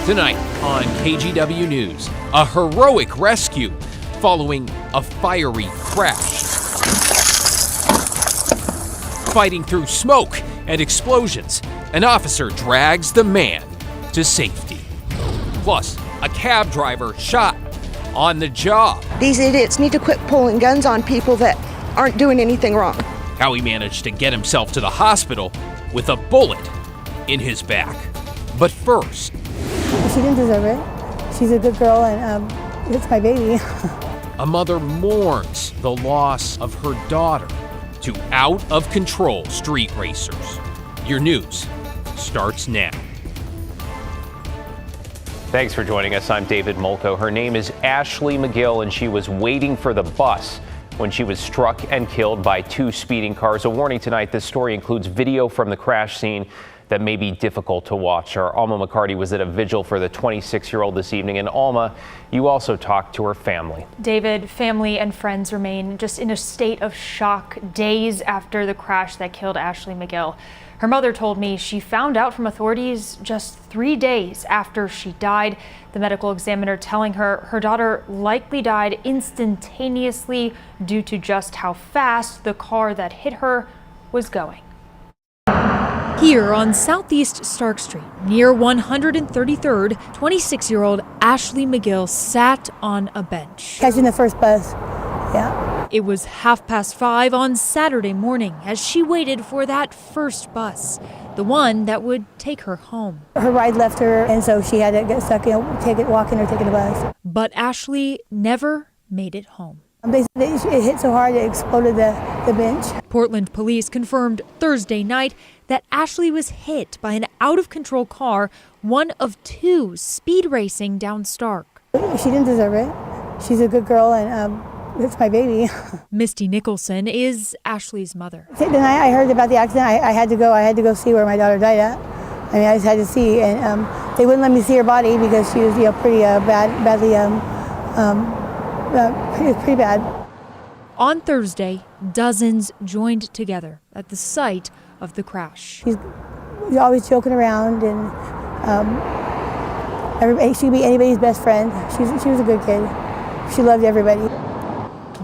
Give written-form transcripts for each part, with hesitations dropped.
Tonight on KGW News, a heroic rescue following a fiery crash. Fighting through smoke and explosions, an officer drags the man to safety. Plus, a cab driver shot on the job. These idiots need to quit pulling guns on people that aren't doing anything wrong. How he managed to get himself to the hospital with a bullet in his back. But first, she didn't deserve it. She's a good girl, and it's my baby. a mother mourns the loss of her daughter to out-of-control street racers. Your news starts now. Thanks for joining us. I'm David Molko. Her name is Ashley McGill, and she was waiting for the bus when she was struck and killed by two speeding cars. A warning tonight, this story includes video from the crash scene that may be difficult to watch. Our Alma McCarty was at a vigil for the 26-year-old this evening. And Alma, you also talked to her family. David, family and friends remain just in a state of shock days after the crash that killed Ashley McGill. Her mother told me she found out from authorities just 3 days after she died. The medical examiner telling her her daughter likely died instantaneously due to just how fast the car that hit her was going. Here on Southeast Stark Street, near 133rd, 26-year-old Ashley McGill sat on a bench. Catching the first bus, yeah. It was 5:30 on Saturday morning as she waited for that first bus, the one that would take her home. Her ride left her, and so she had to get stuck, walking or taking the bus. But Ashley never made it home. Basically, it hit so hard it exploded the bench. Portland police confirmed Thursday night that Ashley was hit by an out-of-control car, one of two speed racing down Stark. She didn't deserve it. She's a good girl, and it's my baby. Misty Nicholson is Ashley's mother. The night I heard about the accident, I had to go see where my daughter died at. I mean, I just had to see, and they wouldn't let me see her body because she was, pretty bad. On Thursday, dozens joined together at the site of the crash. She's always joking around, and she could be anybody's best friend. She was a good kid. She loved everybody.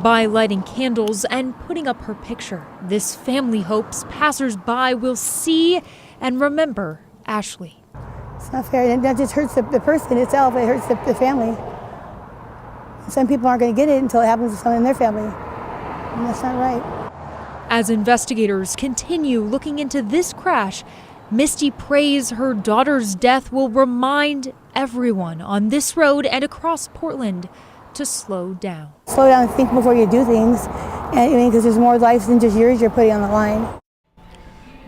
By lighting candles and putting up her picture, this family hopes passers-by will see and remember Ashley. It's not fair. And that just hurts the person itself. It hurts the family. Some people aren't going to get it until it happens to someone in their family. And that's not right. As investigators continue looking into this crash, Misty prays her daughter's death will remind everyone on this road and across Portland to slow down. Slow down and think before you do things, because there's more lives than just yours you're putting on the line.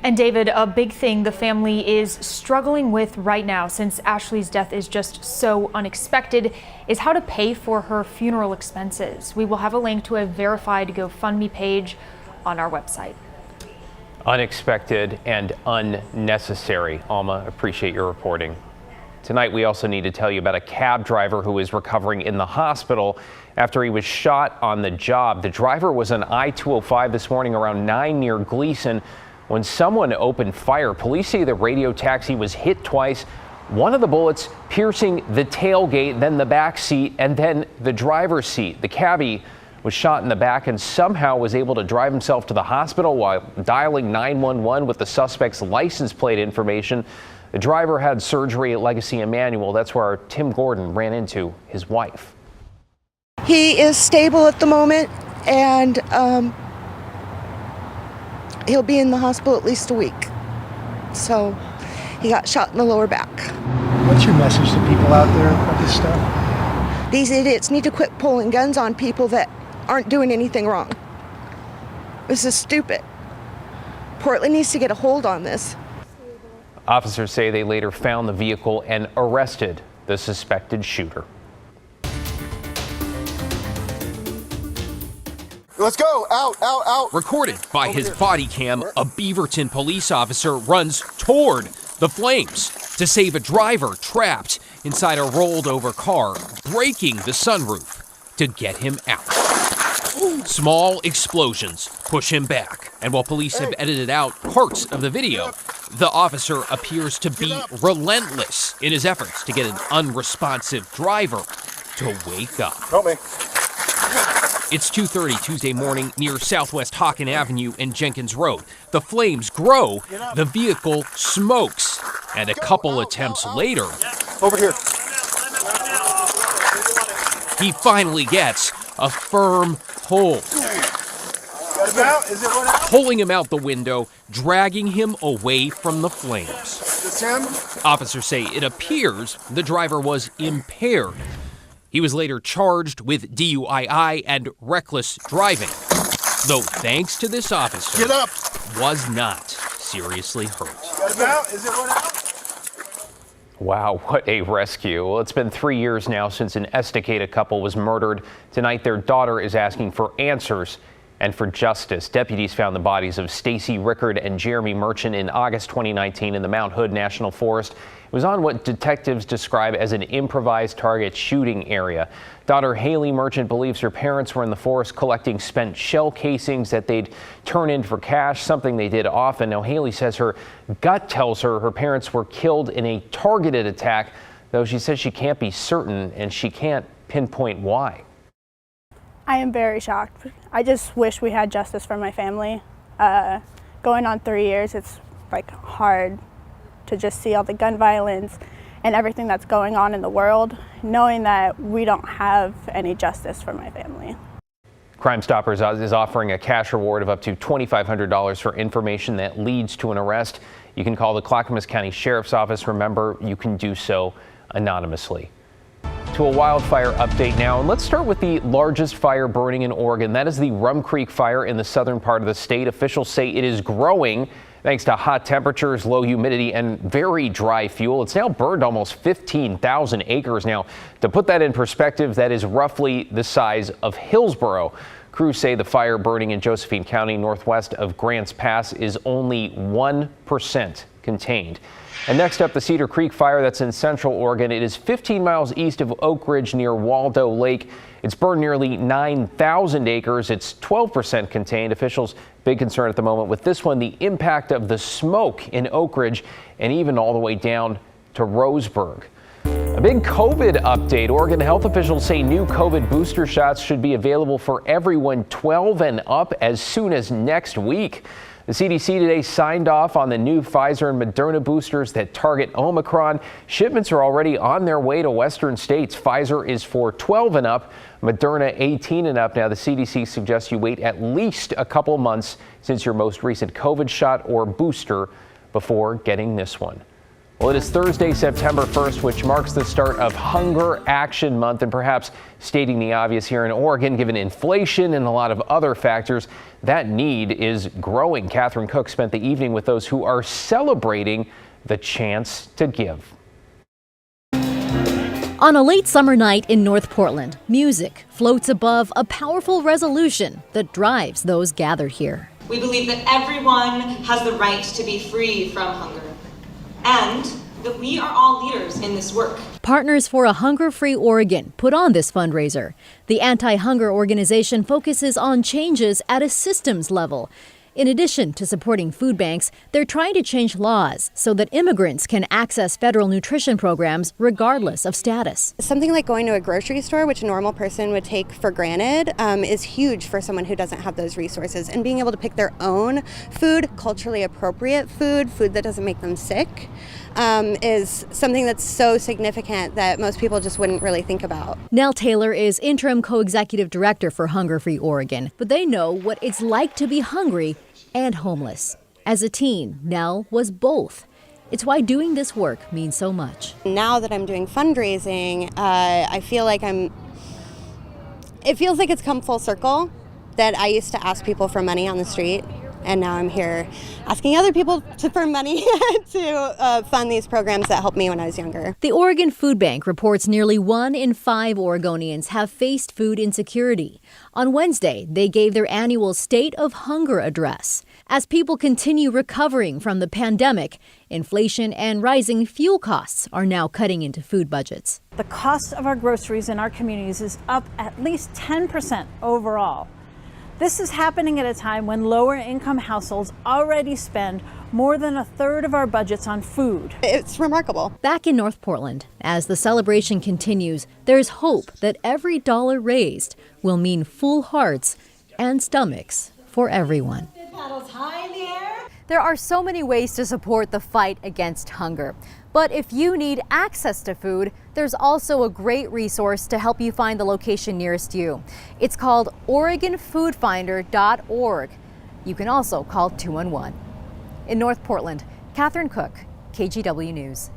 And David, a big thing the family is struggling with right now, since Ashley's death is just so unexpected, is how to pay for her funeral expenses. We will have a link to a verified GoFundMe page on our website. Unexpected and unnecessary. Alma, appreciate your reporting. Tonight, we also need to tell you about a cab driver who is recovering in the hospital after he was shot on the job. The driver was on I-205 this morning around 9 near Gleason when someone opened fire. Police say the radio taxi was hit twice, one of the bullets piercing the tailgate, then the back seat, and then the driver's seat. The cabbie was shot in the back and somehow was able to drive himself to the hospital while dialing 911 with the suspect's license plate information. The driver had surgery at Legacy Emmanuel. That's where our Tim Gordon ran into his wife. He is stable at the moment, and he'll be in the hospital at least a week. So he got shot in the lower back. What's your message to people out there about this stuff? These idiots need to quit pulling guns on people that aren't doing anything wrong. This is stupid. Portland needs to get a hold on this. Officers say they later found the vehicle and arrested the suspected shooter. Let's go, out. Recorded by his body cam, a Beaverton police officer runs toward the flames to save a driver trapped inside a rolled over car, breaking the sunroof to get him out. Small explosions push him back, and while police have edited out parts of the video, the officer appears to be relentless in his efforts to get an unresponsive driver to wake up. Help me. It's 2:30 Tuesday morning near Southwest Hawken Avenue and Jenkins Road. The flames grow, the vehicle smokes, and a couple attempts later, Over here. he finally gets a firm hold, Got him out? Is it one out? pulling him out the window, dragging him away from the flames. This him? Officers say it appears the driver was impaired. He was later charged with DUII and reckless driving, though thanks to this officer, Get up. was not seriously hurt. Got him out? Is it one out? Wow, what a rescue. Well, it's been 3 years now since an Estacada couple was murdered. Tonight, their daughter is asking for answers and for justice. Deputies found the bodies of Stacy Rickard and Jeremy Merchant in August 2019 in the Mount Hood National Forest. It was on what detectives describe as an improvised target shooting area. Daughter Haley Merchant believes her parents were in the forest collecting spent shell casings that they'd turn in for cash, something they did often. Now, Haley says her gut tells her her parents were killed in a targeted attack, though she says she can't be certain and she can't pinpoint why. I am very shocked. I just wish we had justice for my family. Going on 3 years, it's like hard to just see all the gun violence and everything that's going on in the world, knowing that we don't have any justice for my family. Crime Stoppers is offering a cash reward of up to $2,500 for information that leads to an arrest. You can call the Clackamas County Sheriff's Office. Remember, you can do so anonymously. To a wildfire update now, and let's start with the largest fire burning in Oregon. That is the Rum Creek fire in the southern part of the state. Officials say it is growing thanks to hot temperatures, low humidity, and very dry fuel. It's now burned almost 15,000 acres. Now, to put that in perspective, that is roughly the size of Hillsboro. Crews say the fire burning in Josephine County, northwest of Grants Pass, is only 1% contained. And next up, the Cedar Creek fire that's in central Oregon. It is 15 miles east of Oak Ridge near Waldo Lake. It's burned nearly 9,000 acres. It's 12% contained. Officials, big concern at the moment with this one, the impact of the smoke in Oak Ridge and even all the way down to Roseburg. A big COVID update. Oregon health officials say new COVID booster shots should be available for everyone 12 and up as soon as next week. The CDC today signed off on the new Pfizer and Moderna boosters that target Omicron. Shipments are already on their way to western states. Pfizer is for 12 and up, Moderna 18 and up. Now, the CDC suggests you wait at least a couple months since your most recent COVID shot or booster before getting this one. Well, it is Thursday, September 1st, which marks the start of Hunger Action Month, and perhaps stating the obvious here in Oregon, given inflation and a lot of other factors, that need is growing. Catherine Cook spent the evening with those who are celebrating the chance to give. On a late summer night in North Portland, music floats above a powerful resolution that drives those gathered here. We believe that everyone has the right to be free from hunger, and that we are all leaders in this work. Partners for a Hunger-Free Oregon put on this fundraiser. The anti-hunger organization focuses on changes at a systems level. In addition to supporting food banks, they're trying to change laws so that immigrants can access federal nutrition programs regardless of status. Something like going to a grocery store, which a normal person would take for granted, is huge for someone who doesn't have those resources. And being able to pick their own food, culturally appropriate food that doesn't make them sick, is something that's so significant that most people just wouldn't really think about. Nell Taylor is interim co-executive director for Hunger-Free Oregon, but they know what it's like to be hungry and homeless. As a teen, Nell was both. It's why doing this work means so much. Now that I'm doing fundraising, I feel like it feels like it's come full circle, that I used to ask people for money on the street, and now I'm here asking other people for money to fund these programs that helped me when I was younger. The Oregon Food Bank reports nearly 1 in 5 Oregonians have faced food insecurity. On Wednesday, they gave their annual State of Hunger address. As people continue recovering from the pandemic, inflation and rising fuel costs are now cutting into food budgets. The cost of our groceries in our communities is up at least 10% overall. This is happening at a time when lower income households already spend more than a third of our budgets on food. It's remarkable. Back in North Portland, as the celebration continues, there's hope that every dollar raised will mean full hearts and stomachs for everyone. Paddles high in the air. There are so many ways to support the fight against hunger. But if you need access to food, there's also a great resource to help you find the location nearest you. It's called OregonFoodFinder.org. You can also call 211. In North Portland, Catherine Cook, KGW News.